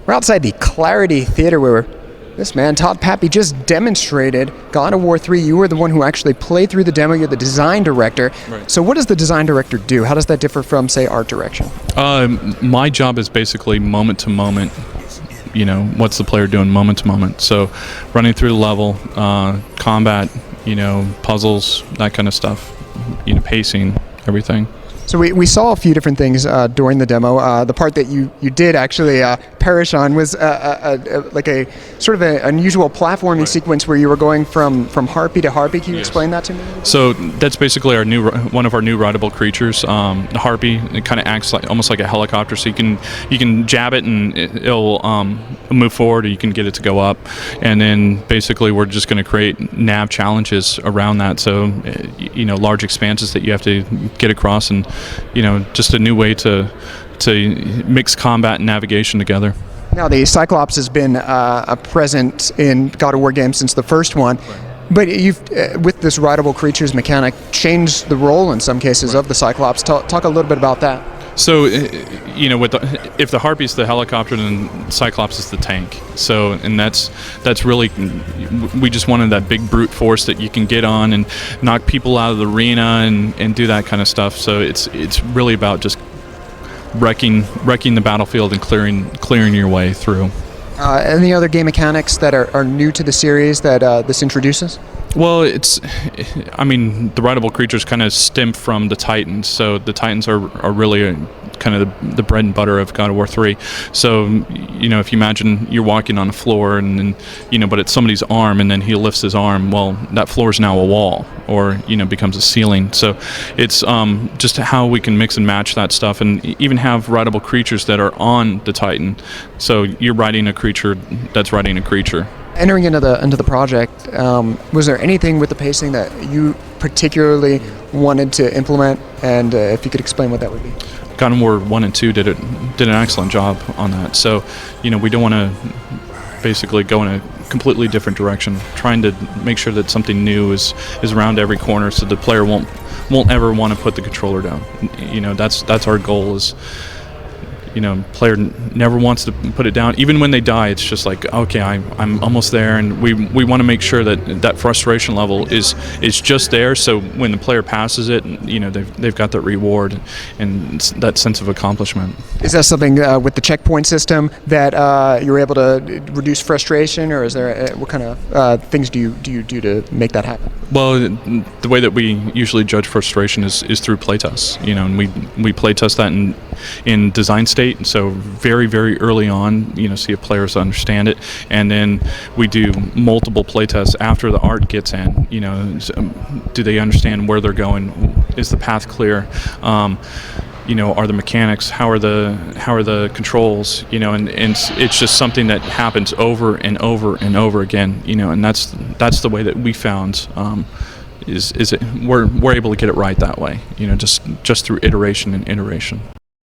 We're outside the Clarity Theater where this man, Todd Papy, just demonstrated God of War 3. You were the one who actually played through the demo. You're the design director. Right. So what does the design director do? How does that differ from, say, art direction? My job is basically moment to moment. What's the player doing moment to moment? So running through the level, combat, puzzles, that kind of stuff, pacing, everything. So we saw a few different things during the demo. The part that you did actually perish on was like a sort of an unusual platforming sequence where you were going from harpy to harpy. Can you explain that to me? So that's basically one of our new rideable creatures. The harpy, it kind of acts almost like a helicopter. So you can jab it and it'll move forward, or you can get it to go up. And then basically we're just going to create nav challenges around that. So large expanses that you have to get across, and just a new way to mix combat and navigation together. Now, the Cyclops has been present in God of War games since the first one, but you've, with this rideable creatures mechanic, changed the role in some cases of the Cyclops. Talk a little bit about that. So, if the Harpy's the helicopter, then Cyclops is the tank. So, and that's really, we just wanted that big brute force that you can get on and knock people out of the arena and do that kind of stuff. So it's really about just wrecking the battlefield and clearing your way through. Any other game mechanics that are new to the series that this introduces? Well, the rideable creatures kind of stem from the Titans, so the Titans are really kind of the bread and butter of God of War 3. So, if you imagine you're walking on a floor and but it's somebody's arm, and then he lifts his arm, well, that floor is now a wall, or, becomes a ceiling. So it's just how we can mix and match that stuff, and even have rideable creatures that are on the Titan. So you're riding a creature that's riding a creature. Entering into the project, was there anything with the pacing that you particularly wanted to implement, and if you could explain what that would be? God of War 1 and 2 did an excellent job on that. So, we don't want to basically go in a completely different direction, trying to make sure that something new is around every corner, so the player won't ever want to put the controller down. That's our goal is. Player never wants to put it down. Even when they die, it's just like, okay, I'm almost there, and we want to make sure that frustration level is just there. So when the player passes it, they've got that reward and that sense of accomplishment. Is that something with the checkpoint system that you're able to reduce frustration, or is there what kind of things do you do to make that happen? Well, the way that we usually judge frustration is through playtests. And we playtest that in design state. So very, very early on, see if players understand it, and then we do multiple playtests after the art gets in. Do they understand where they're going? Is the path clear? Are the mechanics? How are the controls? And it's just something that happens over and over and over again. And that's the way that we found. We're able to get it right that way. Just through iteration and iteration.